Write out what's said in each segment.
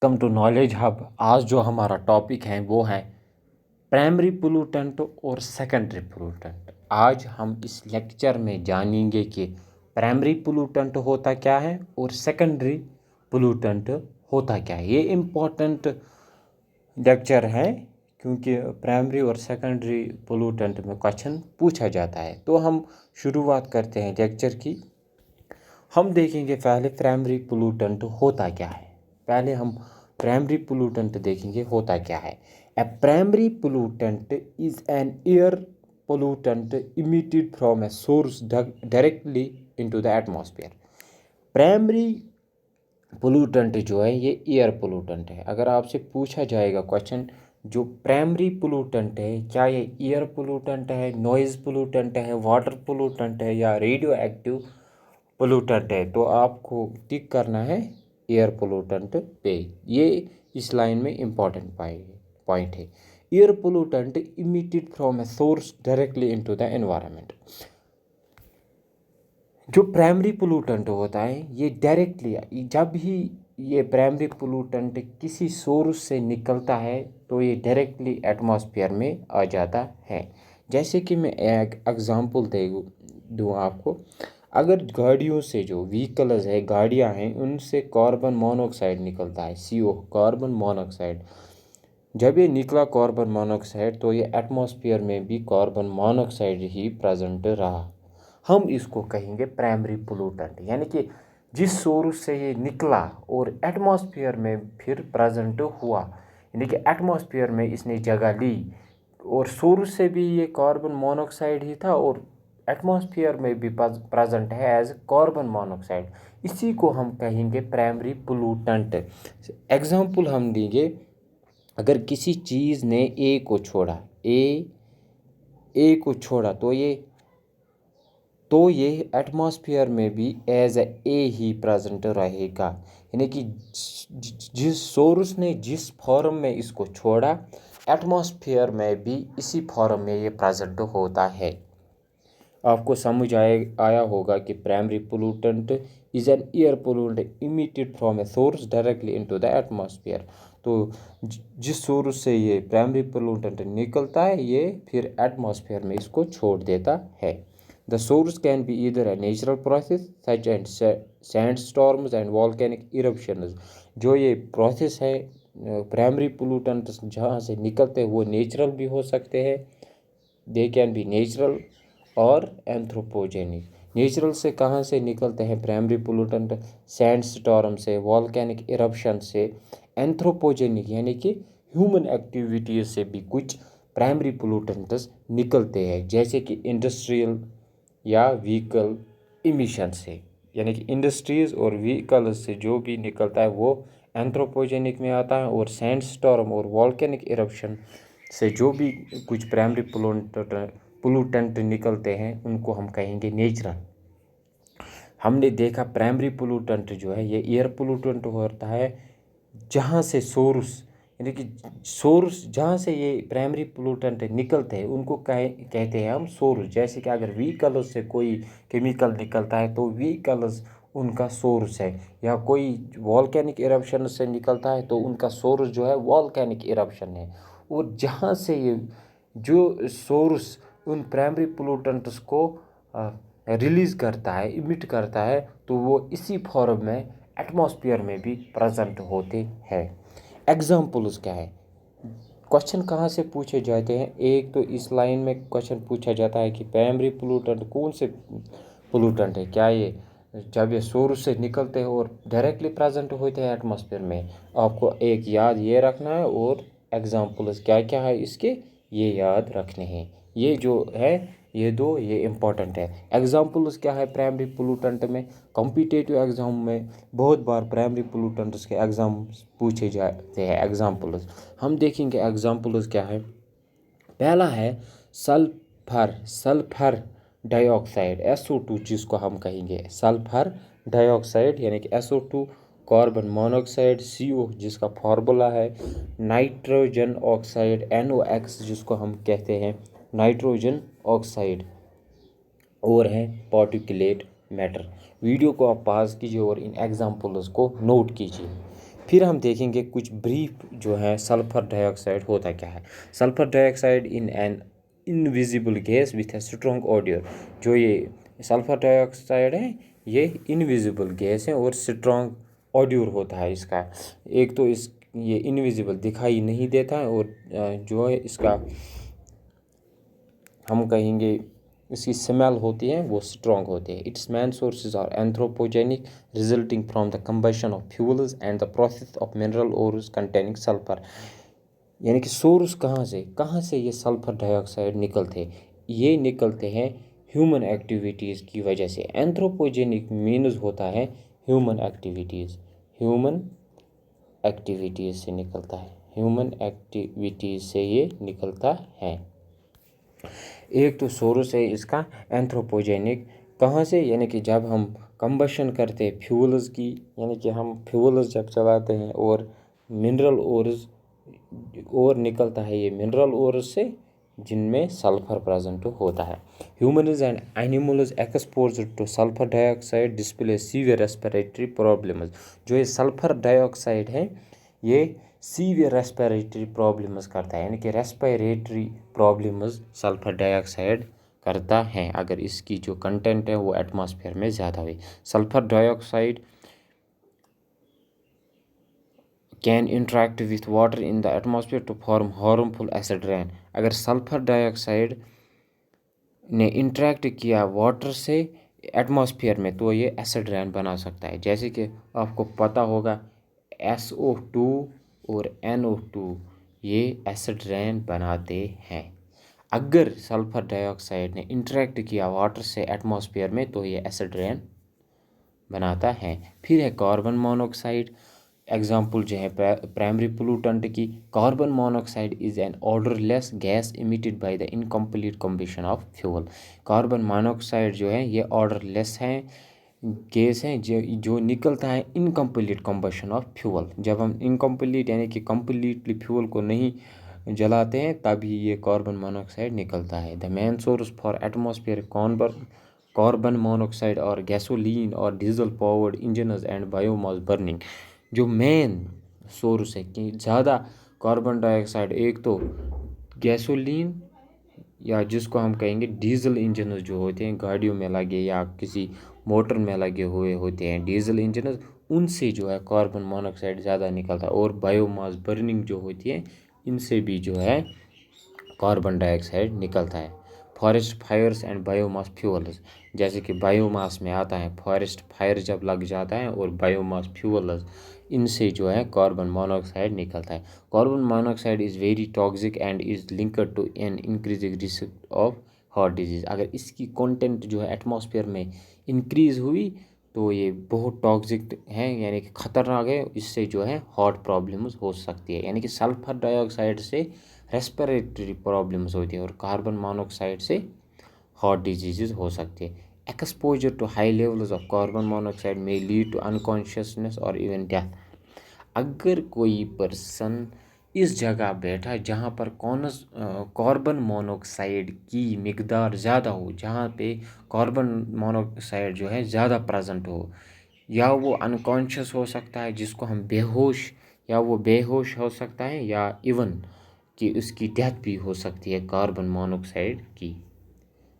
Welcome to knowledge hub. आज जो हमारा टॉपिक है वो है प्राइमरी पोल्यूटेंट और सेकेंडरी पोल्यूटेंट। आज हम इस लेक्चर में जानेंगे कि प्राइमरी पोल्यूटेंट होता क्या है और सेकेंडरी पोल्यूटेंट होता क्या है। ये इम्पोर्टेंट लेक्चर है क्योंकि प्राइमरी और सेकेंडरी पोल्यूटेंट में क्वेश्चन पूछा जाता है। तो हम शुरुआत करते हैं लेक्चर की। हम देखेंगे पहले प्राइमरी पोल्यूटेंट होता क्या है। पहले हम प्राइमरी पोल्यूटेंट देखेंगे होता क्या है। A primary pollutant is an air pollutant emitted from a source directly into the atmosphere. Primary pollutant जो है ये एयर पोल्यूटेंट है। अगर आपसे पूछा जाएगा क्वेश्चन जो प्राइमरी पोल्यूटेंट है क्या ये एयर पोल्यूटेंट है, नॉइज़ पोल्यूटेंट है, वाटर पोल्यूटेंट है या रेडियो एक्टिव पोल्यूटेंट है, तो आपको टिक करना है एयर पोल्यूटेंट पे। ये इस लाइन में इम्पॉर्टेंट पॉइंट है। Air pollutant emitted from a source directly into the environment. जो प्राइमरी पोल्यूटेंट होता है ये डायरेक्टली, जब ही ये प्राइमरी पोल्यूटेंट किसी सोर्स से निकलता है तो ये डायरेक्टली एटमॉस्फेयर में आ जाता है। जैसे कि मैं एक एग्जांपल दूँ आपको। अगर गाड़ियों से जो व्हीकल्स है, गाड़ियां हैं, उनसे कार्बन मोनोऑक्साइड निकलता है, CO कार्बन मोनोऑक्साइड। जब ये निकला कार्बन मोनोऑक्साइड तो ये एटमॉस्फेयर में भी कार्बन मोनोऑक्साइड ही प्रेजेंट रहा। हम इसको कहेंगे प्राइमरी पोल्यूटेंट, यानी कि जिस सोर्स से ये निकला और एटमॉस्फेयर में फिर प्रेजेंट हुआ, यानी कि एटमॉस्फेयर में इसने जगह ली और सोर्स से भी ये कार्बन मोनोऑक्साइड ही था और एटमॉस्फेयर में भी प्रेजेंट है एज कार्बन मोनोऑक्साइड। इसी को हम कहेंगे प्राइमरी पोल्यूटेंट। एग्जांपल हम देंगे, अगर किसी चीज़ ने ए को छोड़ा तो ये एटमॉस्फेयर में भी एज ए ही प्रेजेंट रहेगा। यानी कि जिस सोर्स ने जिस फॉर्म में इसको छोड़ा एटमॉस्फेयर में भी इसी फॉर्म में ये प्रेजेंट होता है। आपको समझ आया होगा कि primary pollutant is an air pollutant emitted from a source directly into the atmosphere. तो जिस सोर्स से ये प्राइमरी पोल्यूटेंट निकलता है ये फिर एटमॉस्फेयर में इसको छोड़ देता है। The source can be either a natural process such and sandstorms and volcanic eruptions. जो ये प्रोसेस है प्राइमरी पोल्यूटेंट जहाँ से निकलते हैं वो नेचुरल भी हो सकते हैं, दे कैन बी नेचुरल और एंथ्रोपोजेनिक। नेचुरल से कहाँ से निकलते हैं प्राइमरी पोल्यूटेंट? सैंड स्टॉर्म से, वॉल्केनिक इरप्शन से। एंथ्रोपोजेनिक यानी कि ह्यूमन एक्टिविटीज़ से भी कुछ प्राइमरी पोल्यूटेंट्स निकलते हैं, जैसे कि इंडस्ट्रियल या व्हीकल इमिशन से। यानी कि इंडस्ट्रीज़ और व्हीकल से जो भी निकलता है वो एंथ्रोपोजेनिक में आता है, और सैंड स्टॉर्म और वॉल्केनिक इरप्शन से जो भी कुछ प्राइमरी पोल्यूटेंट निकलते हैं उनको हम कहेंगे नेचुरल। हमने देखा प्राइमरी पोल्यूटेंट जो है ये एयर पोल्यूटेंट होता है जहाँ से सोर्स, यानी कि सोर्स जहाँ से ये प्राइमरी पोल्यूटेंट निकलते हैं उनको कहते हैं हम सोर्स। जैसे कि अगर व्हीकल्स से कोई केमिकल निकलता है तो व्हीकल्स उनका सोर्स है, या कोई वॉल्केनिक इरप्शन से निकलता है तो उनका सोर्स जो है वॉल्केनिक इरप्शन है। और जहाँ से ये जो सोर्स उन प्राइमरी पोल्यूटेंट्स को रिलीज़ करता है, इमिट करता है, तो वो इसी फॉर्म में एटमॉस्फेयर में भी प्रेजेंट होते हैं। एग्जाम्पल्स क्या है? क्वेश्चन कहाँ से पूछे जाते हैं? एक तो इस लाइन में क्वेश्चन पूछा जाता है कि प्राइमरी पोल्यूटेंट कौन से पोल्यूटेंट है, क्या ये जब ये सोर्स से निकलते हैं और डायरेक्टली प्रेजेंट होते हैं एटमॉस्फेयर में। आपको एक याद ये रखना है और एग्जाम्पल्स क्या क्या है इसके ये याद रखने हैं। ये जो है ये दो ये इम्पॉर्टेंट है। एग्जाम्पल्स क्या है प्राइमरी पोल्यूटेंट में? कॉम्पिटिटिव एग्जाम में बहुत बार प्राइमरी पोल्यूटेंट्स के एग्जाम पूछे जाते हैं। एग्जाम्पल्स हम देखेंगे, एग्जाम्पल्स क्या है? पहला है सल्फर डाइऑक्साइड, SO2 जिसको हम कहेंगे सल्फर डाइऑक्साइड, यानी कि SO2, कार्बन मोनोऑक्साइड CO जिसका फार्मूला है नाइट्रोजन ऑक्साइड NOx जिसको हम कहते हैं नाइट्रोजन ऑक्साइड, और है पार्टिकुलेट मैटर। वीडियो को आप पॉज कीजिए और इन एग्जाम्पल्स को नोट कीजिए। फिर हम देखेंगे कुछ ब्रीफ जो है सल्फर डाइऑक्साइड होता क्या है। Sulphur dioxide in an invisible gas with a strong audio. जो ये सल्फर डाइऑक्साइड है ये इनविजिबल गैस है और स्ट्रॉन्ग ऑडियो होता है इसका। एक तो इस ये इनविजिबल दिखाई नहीं देता है और जो है इसका हम कहेंगे इसकी स्मेल होती है वो स्ट्रॉन्ग होती है। Its main sources are anthropogenic resulting from the combustion of fuels and the process of mineral ores containing sulphur. यानी कि सोर्स कहाँ से ये सल्फर डाइऑक्साइड निकलते, ये निकलते हैं ह्यूमन एक्टिविटीज़ की वजह से। एंथ्रोपोजेनिक मीन्स होता है ह्यूमन एक्टिविटीज़, ह्यूमन एक्टिविटीज़ से निकलता है, ह्यूमन एक्टिविटीज़ से ये निकलता है। एक तो सोर्स है इसका एंथ्रोपोजेनिक, कहाँ से, यानी कि जब हम कंबशन करते हैं फ्यूल्स की, यानी कि हम फ्यूल्स जब चलाते हैं और मिनरल ओर्स और निकलता है ये मिनरल ओर्स से जिनमें सल्फर प्रेजेंट होता है। Humans and animals exposed two sulphur dioxide display severe respiratory problems. जो ये सल्फर डाइऑक्साइड है ये सीवियर रेस्पिरेटरी प्रॉब्लम्स करता है, यानी कि रेस्पिरेटरी प्रॉब्लम्स सल्फर डाइऑक्साइड करता है अगर इसकी जो कंटेंट है वो एटमॉस्फेयर में ज़्यादा हुई। Sulphur dioxide can interact with water in the atmosphere to form harmful acid rain. अगर सल्फर डाइऑक्साइड ने इंटरेक्ट किया वाटर से एटमॉस्फेयर में तो ये एसिड रेन बना सकता है। जैसे कि आपको पता होगा SO2 और NO2 ये एसिड रेन बनाते हैं। अगर सल्फर डाइऑक्साइड ने इंटरेक्ट किया वाटर से एटमॉस्फेयर में तो ये एसिड रेन बनाता है। फिर है कार्बन मोनोऑक्साइड। एग्जाम्पल जो है प्राइमरी पोल्यूटेंट की, carbon monoxide is an odourless gas emitted by the incomplete combustion of fuel. Carbon monoxide जो है ये ऑर्डरलेस है गैस है जो निकलता है इनकम्प्लीट कम्बशन ऑफ फ्यूल। जब हम इनकम्प्लीट यानी कि कम्प्लीटली फ्यूल को नहीं जलाते हैं तभी ये कार्बन मोनोऑक्साइड निकलता है। The main source for atmosphere carbon monoxide और गैसोलीन और diesel powered engines and biomass burning. जो मेन सोर्स है कि ज़्यादा कार्बन डाइऑक्साइड एक तो गैसोलीन या जिसको हम कहेंगे डीजल इंजन जो होते हैं गाड़ियों में लगे या किसी मोटर में लगे हुए होते हैं डीजल इंजन, उनसे जो है कार्बन मोनोऑक्साइड ज़्यादा निकलता है। और बायोमास बर्निंग जो होती है इनसे भी जो है कार्बन डाइऑक्साइड निकलता है। Forest fires and biomass fuels, जैसे कि बायोमास में आता है फॉरेस्ट फायर जब लग जाता है और बायोमास फ्यूल्स, इनसे जो है कार्बन मोनोऑक्साइड निकलता है। Carbon monoxide is very toxic and is linked to an increasing risk of heart disease. अगर इसकी कंटेंट जो है एटमॉस्फेयर में इंक्रीज़ हुई तो ये बहुत टॉक्सिक है, यानी कि ख़तरनाक है, इससे जो है हार्ट प्रॉब्लम्स हो सकती है। यानी कि सल्फर डाइऑक्साइड से रेस्पिरेटरी प्रॉब्लम्स होती है और कार्बन मोनोऑक्साइड से हार्ट डिजीज़ हो सकती है। Exposure to high levels of carbon monoxide may lead to unconsciousness और इवन डेथ। अगर कोई पर्सन इस जगह बैठा जहाँ पर कार्बन मोनोऑक्साइड की मिकदार ज़्यादा हो, जहाँ पे कार्बन मोनोऑक्साइड जो है ज़्यादा प्रेजेंट हो, या वो अनकॉन्शियस हो सकता है जिसको हम बेहोश, या वो बेहोश हो सकता है या इवन कि उसकी डेथ भी हो सकती है कार्बन मोनोऑक्साइड की।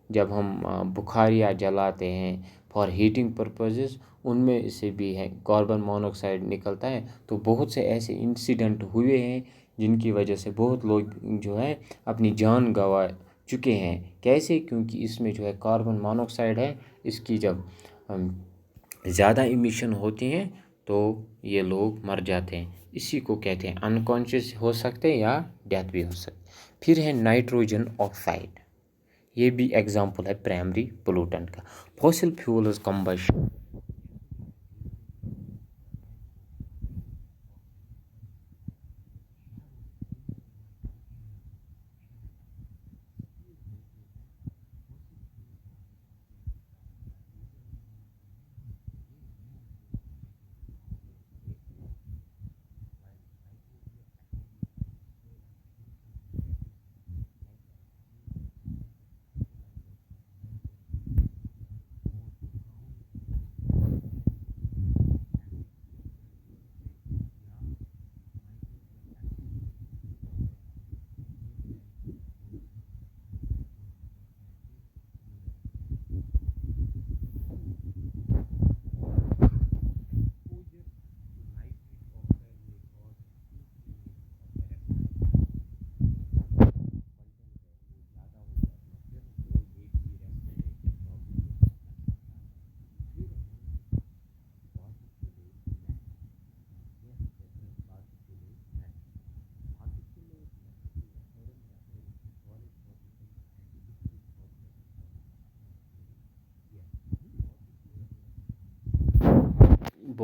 जब हम बुखारिया जलाते हैं फॉर हीटिंग पर्पसेस उनमें से भी है कार्बन मोनोऑक्साइड निकलता है। तो बहुत से ऐसे इंसिडेंट हुए हैं जिनकी वजह से बहुत लोग जो है अपनी जान गंवा चुके हैं। कैसे? क्योंकि इसमें जो है कार्बन मोनोऑक्साइड है, इसकी जब ज़्यादा इमिशन होती हैं तो ये लोग मर जाते हैं। इसी को कहते हैं अनकॉन्शियस हो सकते हैं या डेथ भी हो सकती। फिर है नाइट्रोजन ऑक्साइड, ये भी एग्जाम्पल है प्राइमरी पोल्यूटेंट का। फॉसिल फ्यूल्स कंबशन,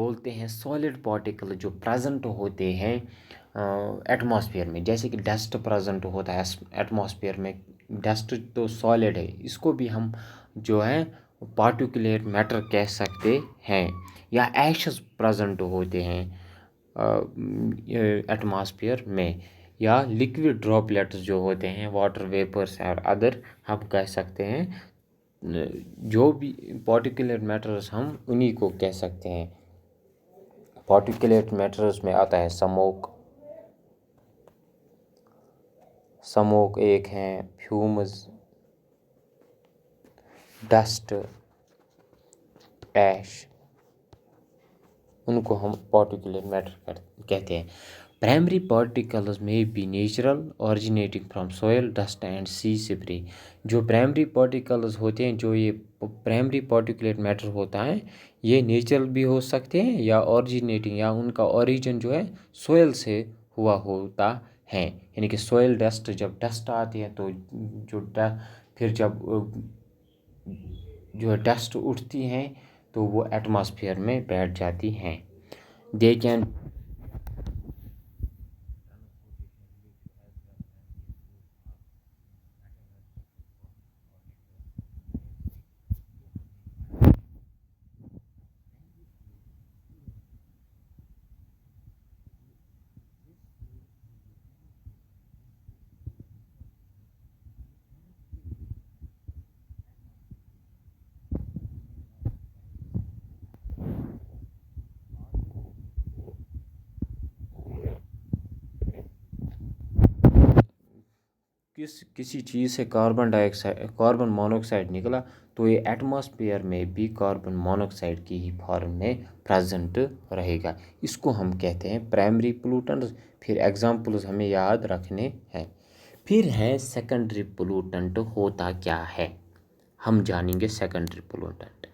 बोलते हैं सॉलिड पार्टिकल जो प्रेजेंट होते हैं एटमॉस्फेयर में, जैसे कि डस्ट प्रेजेंट होता है एटमॉस्फेयर में। डस्ट तो सॉलिड है, इसको भी हम जो है पार्टिकुलेट मैटर कह सकते हैं। या एशेस प्रेजेंट होते हैं एटमॉस्फेयर में, या लिक्विड ड्रॉपलेट्स जो होते हैं वाटर वेपर्स और अदर, हम कह सकते हैं जो भी पार्टिकुलेट मैटर्स हम उन्हीं को कह सकते हैं। पार्टिकुलेट मैटर्स में आता है स्मोक एक है, फ्यूम्स, डस्ट, ऐश, उनको हम पार्टिकुलेट मैटर कहते हैं। Primary particles may be natural originating from soil, dust and sea spray. जो प्राइमरी पार्टिकल्स होते हैं, जो ये प्राइमरी पार्टिकुलेट मैटर होता है, ये नेचुरल भी हो सकते हैं या ओरिजिनेटिंग, या उनका ओरिजिन जो है सॉइल से हुआ होता है। यानी कि सॉइल डस्ट, जब डस्ट आती है तो फिर जब जो डस्ट उठती हैं तो वो एटमॉस्फेयर में बैठ जाती हैं। दे कैन किसी चीज़ से कार्बन मोनोऑक्साइड निकला तो ये एटमॉस्फेयर में भी कार्बन मोनोऑक्साइड की ही फॉर्म में प्रेजेंट रहेगा। इसको हम कहते हैं प्राइमरी पोल्यूटेंट्स। फिर एग्जांपल्स हमें याद रखने हैं। फिर है सेकेंडरी पोल्यूटेंट होता क्या है, हम जानेंगे secondary pollutant.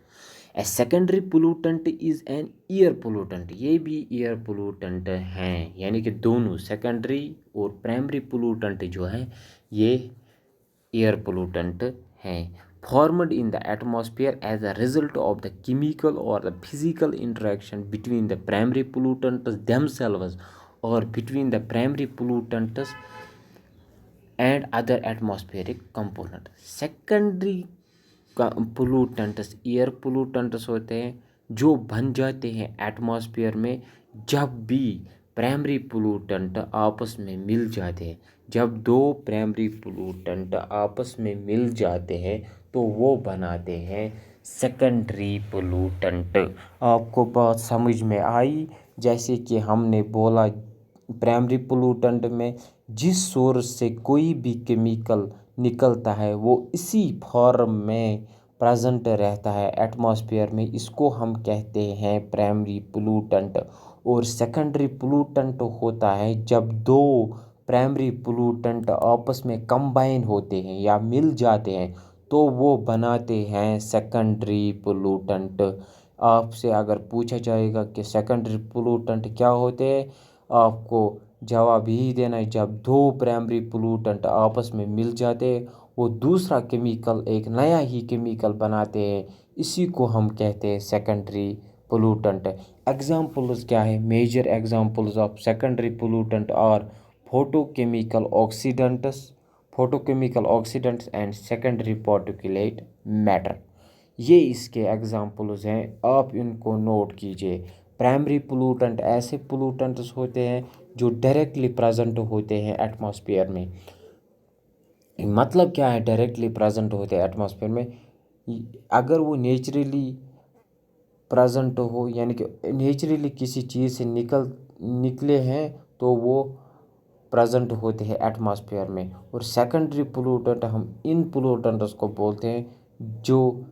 A secondary pollutant is an air pollutant. ये भी एयर पोल्यूटेंट हैं, यानी कि दोनों सेकेंडरी और प्राइमरी पोल्यूटेंट जो हैं ये एयर पोल्यूटेंट हैं, formed in the atmosphere as a result of the chemical और the physical interaction between the primary pollutants themselves और between the primary pollutants and other atmospheric component. Secondary pollutants air pollutants होते हैं जो बन जाते हैं atmosphere में जब भी प्राइमरी पोल्यूटेंट आपस में मिल जाते हैं। जब दो प्राइमरी पोल्यूटेंट आपस में मिल जाते हैं तो वो बनाते हैं सेकेंडरी पोल्यूटेंट। आपको बात समझ में आई? जैसे कि हमने बोला प्राइमरी पोल्यूटेंट में जिस सोर्स से कोई भी केमिकल निकलता है वो इसी फॉर्म में प्रेजेंट रहता है एटमॉस्फेयर में, इसको हम कहते हैं प्राइमरी पोल्यूटेंट। और सेकेंडरी पोल्यूटेंट होता है जब दो प्राइमरी पोल्यूटेंट आपस में कंबाइन होते हैं या मिल जाते हैं तो वो बनाते हैं सेकेंडरी पोल्यूटेंट। आपसे अगर पूछा जाएगा कि सेकेंडरी पोल्यूटेंट क्या होते हैं, आपको जवाब यही देना है, जब दो प्राइमरी पोल्यूटेंट आपस में मिल जाते हैं वो दूसरा केमिकल, एक नया ही केमिकल बनाते हैं, इसी को हम कहते हैं सेकेंडरी पोल्यूटेंट। एग्जाम्पल्स क्या है? Major examples of secondary pollutant are photochemical oxidants and secondary particulate matter. ये इसके एग्जाम्पल्स हैं, आप इनको नोट कीजिए। प्राइमरी पोल्यूटेंट ऐसे पोल्यूटेंट्स होते हैं जो डायरेक्टली प्रेजेंट होते हैं एटमॉस्फेयर में। मतलब क्या है डायरेक्टली प्रेजेंट होते हैं एटमॉस्फेयर में? अगर वो नेचुरली प्रेजेंट हो, यानी कि नेचुरली किसी चीज़ से निकले हैं तो वो प्रेजेंट होते हैं एटमॉस्फेयर में। और सेकेंडरी पोल्यूटेंट हम इन पोल्यूटेंट्स को बोलते हैं जो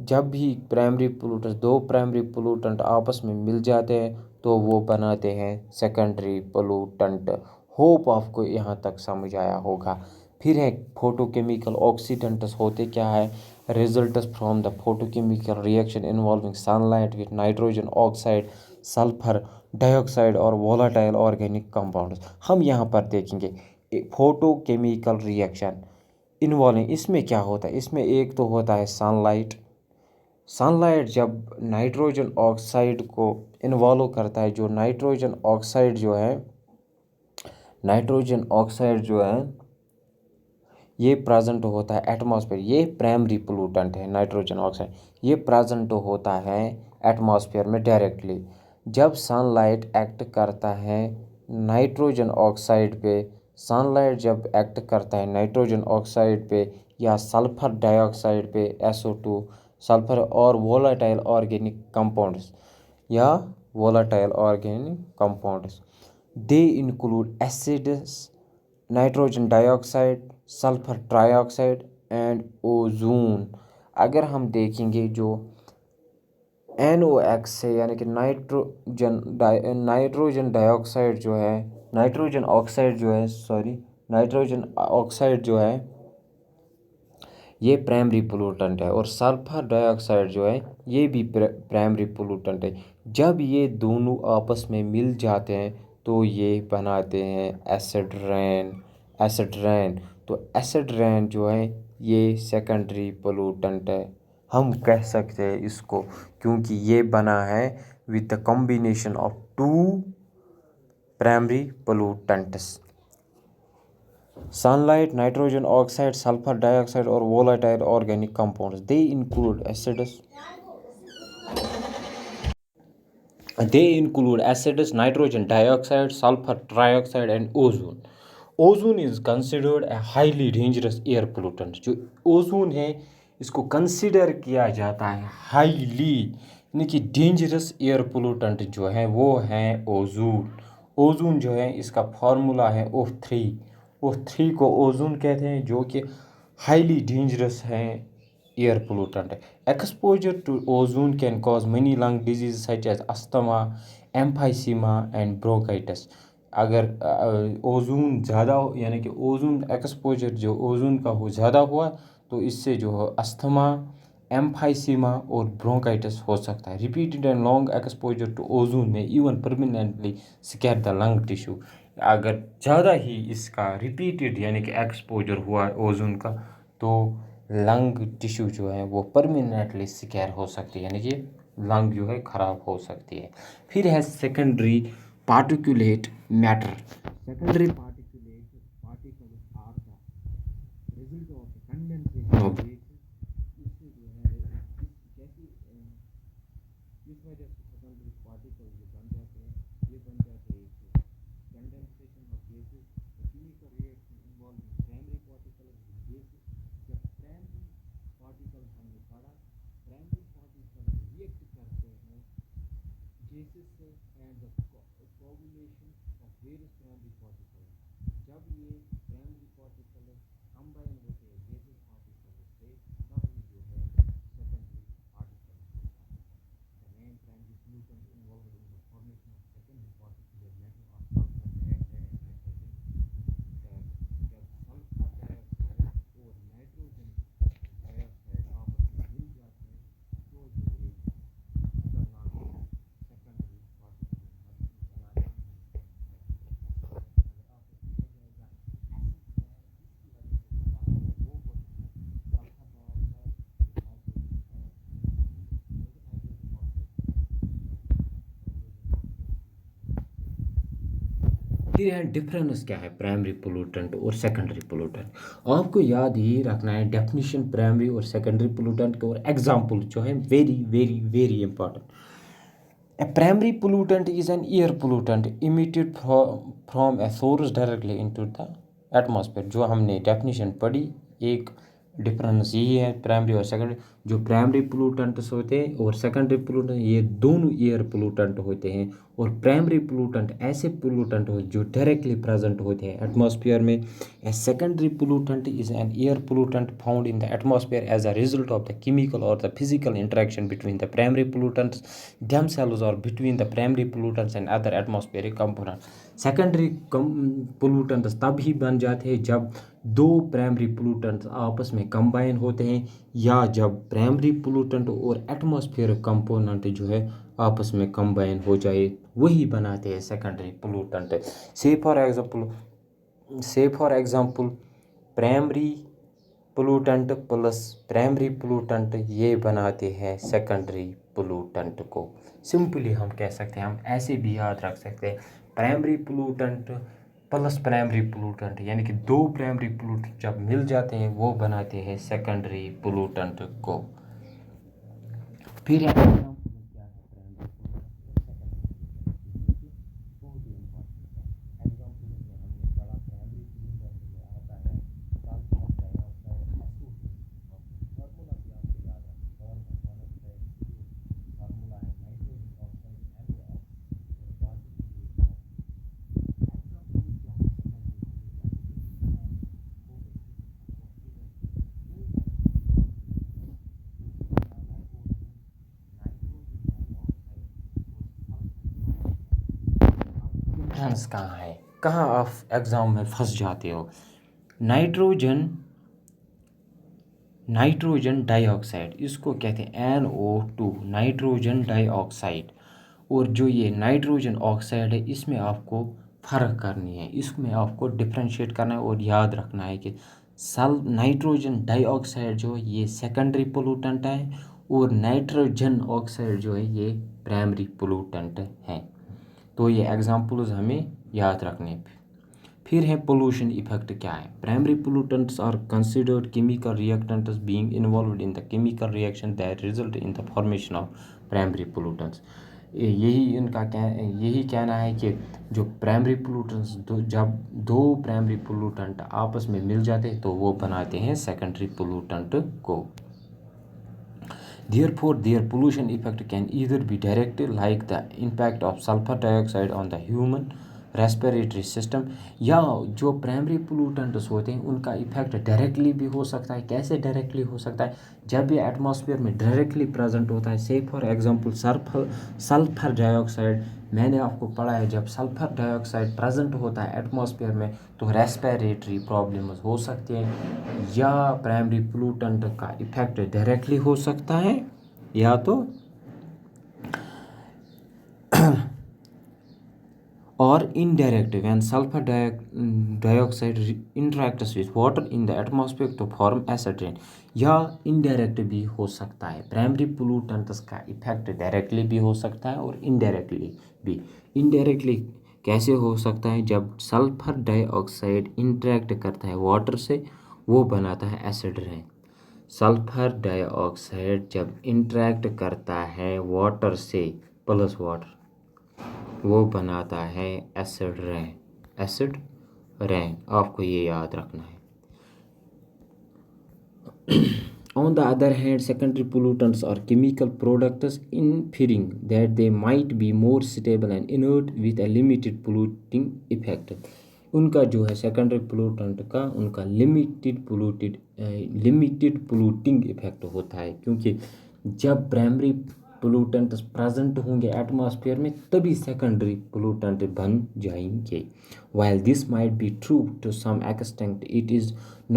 जब भी दो प्राइमरी पोल्यूटेंट आपस में मिल जाते हैं तो वो बनाते हैं सेकेंडरी पोल्यूटेंट। होप आपको यहाँ तक समझ आया होगा। फिर है फोटोकेमिकल ऑक्सीडेंट्स होते क्या है? Results from the photochemical reaction involving sunlight with nitrogen oxide, sulphur dioxide और वोलाटाइल ऑर्गेनिक कंपाउंड्स। हम यहाँ पर देखेंगे फोटोकेमिकल रिएक्शन इन्वॉल्विंग, इसमें क्या होता है? इसमें एक तो होता है सनलाइट, सनलाइट जब नाइट्रोजन ऑक्साइड को इन्वॉल्व करता है, जो नाइट्रोजन ऑक्साइड जो है ये प्रेजेंट होता है एटमॉस्फेयर, ये प्राइमरी पोल्यूटेंट है नाइट्रोजन ऑक्साइड, ये प्रेजेंट होता है एटमॉस्फेयर में डायरेक्टली। जब सनलाइट एक्ट करता है नाइट्रोजन ऑक्साइड पे, सनलाइट जब एक्ट करता है नाइट्रोजन ऑक्साइड पे या सल्फर डाइऑक्साइड पे SO2, सल्फर और volatile organic compounds, they include acids, nitrogen dioxide, sulphur trioxide and ozone. अगर हम देखेंगे जो NOx है यानी कि नाइट्रोजन ऑक्साइड जो है ये प्राइमरी पोल्यूटेंट है, और सल्फर डाइऑक्साइड जो है ये भी प्राइमरी पोल्यूटेंट है। जब ये दोनों आपस में मिल जाते हैं तो ये बनाते हैं एसिड रेन। तो एसिड रेन जो है ये सेकेंडरी पोल्यूटेंट है, हम कह सकते हैं इसको, क्योंकि ये बना है with the combination of two primary pollutants. Sunlight, nitrogen oxide, sulphur dioxide और volatile organic compounds, they include acids, nitrogen dioxide, sulfur trioxide and ozone. Ozone is considered a highly dangerous air pollutant. जो ozone है इसको consider किया जाता है highly यानी कि dangerous air pollutant जो है वो है ओजोन। ओजोन जो है इसका फार्मूला है O3 को ओजोन कहते हैं, जो कि हाईली डेंजरस है एयर पोल्यूटेंट है। Exposure to ozone can cause many lung diseases such as asthma, emphysema and bronchitis. अगर ओजोन ज़्यादा यानी कि ओजोन एक्सपोजर जो ओजोन का हो ज़्यादा हुआ तो इससे जो है अस्थमा, एम्फाइसीमा और ब्रोंकाइटिस हो सकता है। Repeated and long exposure to ozone में even permanently scar the lung tissue. अगर ज़्यादा ही इसका रिपीटेड यानी कि एक्सपोजर हुआ ओजोन का तो लंग टिश्यू जो है वो परमानेंटली स्कैर हो सकती है, यानी कि लंग जो है ख़राब हो सकती है। फिर है secondary particulate matter. Secondary particulate particles are the result of condensation of इससे जो है जैसी इस वजह से सेकेंडरी पार्टिकल जो बन जाते हैं, ये बन जाते हैं condensation of gases, chemical reaction involving primary particle gases. जब प्राइमरी पार्टिकल हमने पढ़ा, प्राइमरी पार्टिकल रिएक्ट करते हैं गैसेस से and the coagulation of various primary particle. जब ये प्राइमरी पार्टिकल कंबाइन होते हैं गैसेस पार्टिकल से तब ये जो है सेकेंडरी पार्टिकल होता है। The main primary pollutant involved in the formation of secondary particulate matter are sulfur dioxide and nitrogen dioxide. जब सल्फर डाइऑक्साइड और नाइट्रोजन डाइऑक्साइड आपस में मिल जाते हैं तो जो एक खतरनाक सेकेंडरी पार्टिकुलेट बनाते हैं। अगर आपको पूछा जाएगा एसिड है किसकी वजह से बना है, वो बोलेंगे सल्फर डाइऑक्साइड, नाइट्रोजन फिर है डिफरेंस क्या है प्राइमरी पोल्यूटेंट और सेकेंडरी पोल्यूटेंट। आपको याद ही रखना है डेफिनेशन प्राइमरी और सेकेंडरी पोल्यूटेंट के, और एग्जांपल जो है very very very important. A primary pollutant is an air pollutant emitted from a source directly into the atmosphere। जो हमने डेफिनेशन पढ़ी, एक डिफरेंस यही है प्राइमरी और सेकेंडरी। जो प्राइमरी पोल्यूटेंट्स होते हैं और सेकेंडरी पोल्यूटेंट ये दोनों एयर पोल्यूटेंट होते हैं, और प्राइमरी पोल्यूटेंट ऐसे पोल्यूटेंट होते जो डायरेक्टली प्रेजेंट होते हैं एटमॉस्फेयर में। A secondary pollutant is an air pollutant found in the atmosphere as a result of the chemical और the physical interaction between the primary pollutants themselves or between the primary pollutants and other atmospheric components। Secondary pollutants तब ही बन जाते हैं जब दो primary pollutants आपस में combine होते हैं, या जब प्राइमरी पोल्यूटेंट और एटमॉस्फेरिक कंपोनेंट जो है आपस में कंबाइन हो जाए, वही बनाते हैं सेकेंडरी पोल्यूटेंट। से for example primary pollutant plus primary pollutant ये बनाते हैं सेकेंडरी पोलूटेंट को। सिंपली हम कह सकते हैं, हम ऐसे भी याद रख सकते हैं, primary pollutant plus primary pollutant, यानी कि दो प्राइमरी पोलूटेंट जब मिल जाते हैं वो बनाते हैं सेकेंडरी पोलूटेंट को। फिर कहाँ है, कहाँ आप एग्ज़ाम में फंस जाते हो। नाइट्रोजन डाइऑक्साइड, इसको कहते हैं NO2, नाइट्रोजन डाइऑक्साइड। और जो ये नाइट्रोजन ऑक्साइड है इसमें आपको फ़र्क करनी है, इसमें आपको डिफ्रेंशिएट करना है और याद रखना है कि नाइट्रोजन डाइऑक्साइड जो है ये सेकेंडरी पोलूटेंट है और नाइट्रोजन ऑक्साइड जो है ये प्राइमरी पोलूटेंट है। तो ये एग्जाम्पल्स हमें याद रखने। फिर है पोल्यूशन इफेक्ट क्या है। Primary pollutants are considered chemical reactants being involved in the chemical reaction that result in the formation of primary pollutants. यही कहना है कि जो प्राइमरी पोलूटेंट्स जब दो प्राइमरी पोलूटेंट आपस में मिल जाते हैं तो वो बनाते हैं सेकेंडरी पोलूटेंट को। Therefore, their pollution effect can either be direct, like the impact of sulfur dioxide on the human respiratory system, या जो प्राइमरी पोलूटेंट्स होते हैं उनका इफेक्ट डायरेक्टली भी हो सकता है। कैसे डायरेक्टली हो सकता है? जब ये एटमॉस्फेयर में डायरेक्टली प्रेजेंट होता है, से फॉर एग्जांपल सल्फर डाइऑक्साइड, मैंने आपको पढ़ा है जब सल्फर डाइऑक्साइड प्रेजेंट होता है एटमॉस्फेयर में तो रेस्पिरेटरी प्रॉब्लम्स हो सकती हैं। या प्राइमरी पोलूटेंट का इफेक्ट डायरेक्टली हो सकता है या तो or indirect when sulfur dioxide interacts with water in the atmosphere to form acid rain, या इनडायरेक्ट भी हो सकता है। प्राइमरी पोलूटेंट्स का इफेक्ट डायरेक्टली भी हो सकता है और इनडायरेक्टली भी। इनडायरेक्टली कैसे हो सकता है? जब सल्फर डाइऑक्साइड इंटरेक्ट करता है वाटर से वो बनाता है एसिड रेन। सल्फर डाइऑक्साइड जब इंटरेक्ट करता है वाटर से प्लस वाटर वो बनाता है एसिड रेन। आपको ये याद रखना है। On the other hand, secondary pollutants are chemical products inferring that they might be more stable and inert with a limited polluting effect. उनका जो है सेकेंडरी पोलूटेंट का उनका लिमिटेड पोलूटिंग इफेक्ट होता है, क्योंकि जब प्राइमरी पोलूटेंट्स प्रेजेंट होंगे एटमॉस्फेयर में तभी सेकेंडरी पोलूटेंट बन जाएंगे। While this might be true to some extent, it is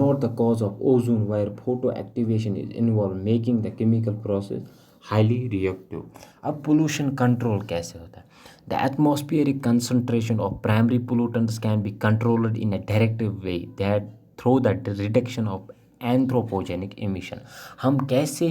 not the cause of ozone where photoactivation is involved, making the chemical process highly reactive. अब pollution control कैसे होता है? The atmospheric concentration of primary pollutants can be controlled in a directive way that through the reduction of anthropogenic emission. हम कैसे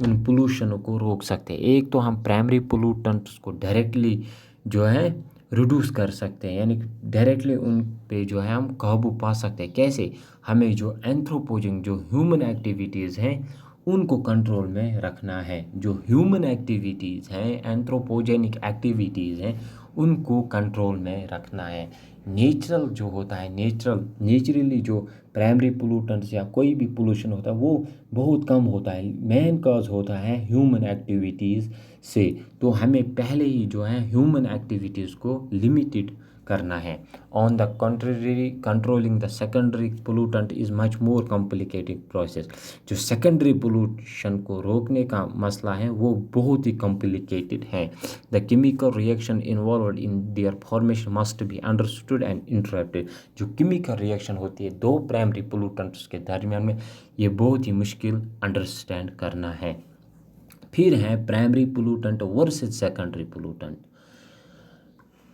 इन pollution को रोक सकते हैं? एक तो हम प्राइमरी पोलूटेंट्स को डायरेक्टली जो है रिड्यूस कर सकते हैं, यानी डायरेक्टली उन पे जो है हम काबू पा सकते हैं। कैसे? हमें जो एंथ्रोपोजेनिक जो ह्यूमन एक्टिविटीज़ हैं उनको कंट्रोल में रखना है। जो ह्यूमन एक्टिविटीज़ हैं, एंथ्रोपोजेनिक एक्टिविटीज़ हैं, उनको कंट्रोल में रखना है। नेचुरल जो होता है, नेचुरली जो प्राइमरी पोलूटेंट्स या कोई भी पोल्यूशन होता है वो बहुत कम होता है। मेन कॉज होता है ह्यूमन एक्टिविटीज़ से। तो हमें पहले ही जो है ह्यूमन एक्टिविटीज़ को लिमिटेड करना है। On the country controlling the secondary pollutant is much more complicated process. जो सेकेंडरी पोलूशन को रोकने का मसला है वो बहुत ही कॉम्प्लिकेटेड है। The chemical reaction involved in their formation must be understood and interrupted. जो केमिकल रिएक्शन होती है दो प्राइमरी पोलूटेंट्स के दरमियान में, ये बहुत ही मुश्किल अंडरस्टैंड करना है। फिर है primary pollutant versus secondary pollutant.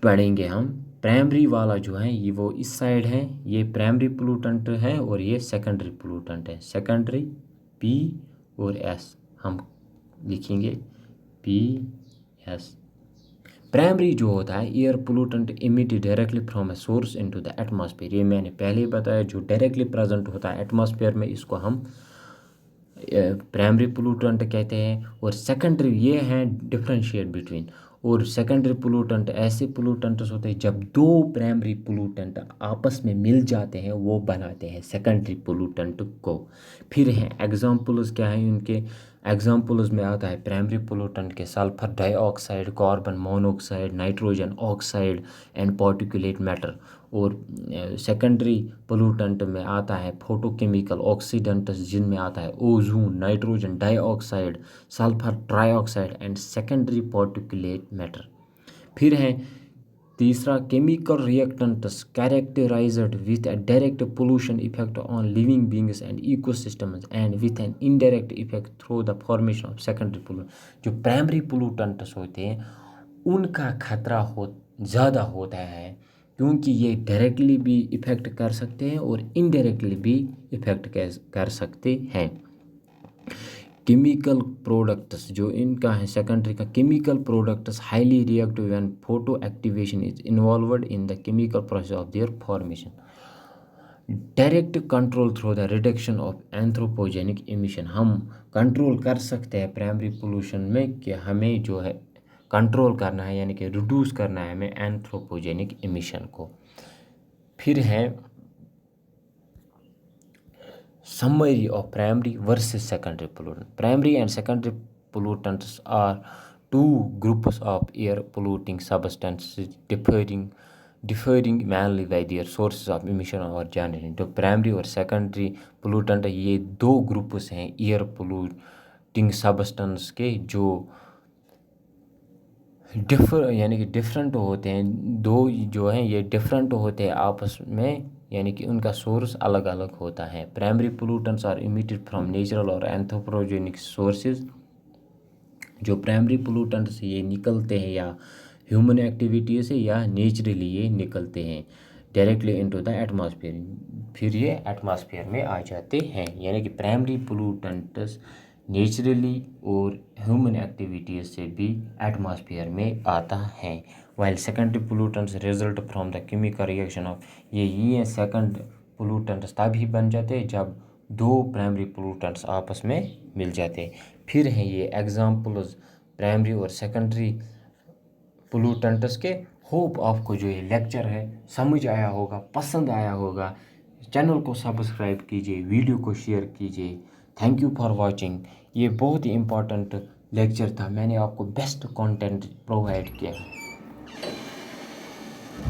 पढ़ेंगे हम प्राइमरी वाला जो है ये वो इस साइड है, ये प्राइमरी पोल्यूटेंट है और ये सेकेंडरी पोल्यूटेंट है। सेकेंडरी पी और एस हम लिखेंगे पी एस। प्राइमरी जो होता है air pollutant emitted directly from a source into the atmosphere, ये मैंने पहले ही बताया, जो डायरेक्टली प्रेजेंट होता है एटमॉस्फेयर में इसको हम प्राइमरी पोल्यूटेंट कहते हैं। और सेकेंडरी ये हैं डिफरेंशिएट बिटवीन, और सेकेंडरी पोल्यूटेंट ऐसे पोल्यूटेंट्स होते हैं जब दो प्राइमरी पोल्यूटेंट आपस में मिल जाते हैं वो बनाते हैं सेकेंडरी पोल्यूटेंट को। फिर हैं एग्जांपल्स क्या हैं उनके, एग्जांपल्स में आता है प्राइमरी पोल्यूटेंट के sulphur dioxide, carbon monoxide, nitrogen oxide and particulate matter. और सेकेंडरी पोल्यूटेंट में आता है फोटोकेमिकल ऑक्सीडेंट्स जिनमें आता है ozone, nitrogen dioxide, sulphur trioxide and secondary particulate matter. फिर है तीसरा chemical reactants characterised with a direct pollution effect on living beings and ecosystems and with an indirect effect through the formation of secondary pollute. जो primary pollutants होते हैं उनका खतरा ज़्यादा होता है क्योंकि ये डायरेक्टली भी इफ़ेक्ट कर सकते हैं और इनडायरेक्टली भी इफ़ेक्ट कर सकते हैं। केमिकल प्रोडक्ट्स जो इनका है सेकेंडरी का, chemical products highly reactive when photo activation is involved in the chemical process of their formation. Direct control through the reduction of anthropogenic emission, हम कंट्रोल कर सकते हैं प्राइमरी पोल्यूशन में कि हमें जो है कंट्रोल करना है, यानी कि रिड्यूस करना है हमें एंथ्रोपोजेनिक एमिशन को। फिर है summary of primary versus secondary pollutant. Primary and secondary pollutants are two groups of air polluting substances differing mainly by their sources of emission or generation. तो प्राइमरी और सेकेंडरी पोल्यूटेंट ये दो groups हैं air polluting substance के जो यानी कि different होते हैं। दो जो हैं ये डिफरेंट होते हैं आपस में, यानी कि उनका सोर्स अलग अलग होता है। Primary pollutants are emitted from natural और एंथ्रोपोजेनिक सोर्सेज। जो प्राइमरी पोल्यूटेंट्स ये निकलते हैं या ह्यूमन एक्टिविटी से या नेचुरली ये निकलते हैं डायरेक्टली इनटू द एटमॉस्फेयर, फिर ये एटमॉस्फेयर में आ जाते हैं। यानी कि प्राइमरी पोल्यूटेंट्स नेचुरली और ह्यूमन एक्टिविटीज से भी एटमॉस्फेयर में आता है, while secondary pollutants result from the chemical reaction of, ये सेकेंड पोल्यूटेंट्स तभी बन जाते हैं जब दो प्राइमरी पोल्यूटेंट्स आपस में मिल जाते हैं। फिर हैं ये एग्जांपल्स प्राइमरी और सेकेंडरी पोल्यूटेंट्स के। होप आपको जो ये लेक्चर है समझ आया होगा, पसंद आया होगा। चैनल को सब्सक्राइब कीजिए, वीडियो को शेयर कीजिए। Thank you for watching. ये बहुत ही इम्पोर्टेंट लेक्चर था, मैंने आपको बेस्ट कंटेंट प्रोवाइड किया है।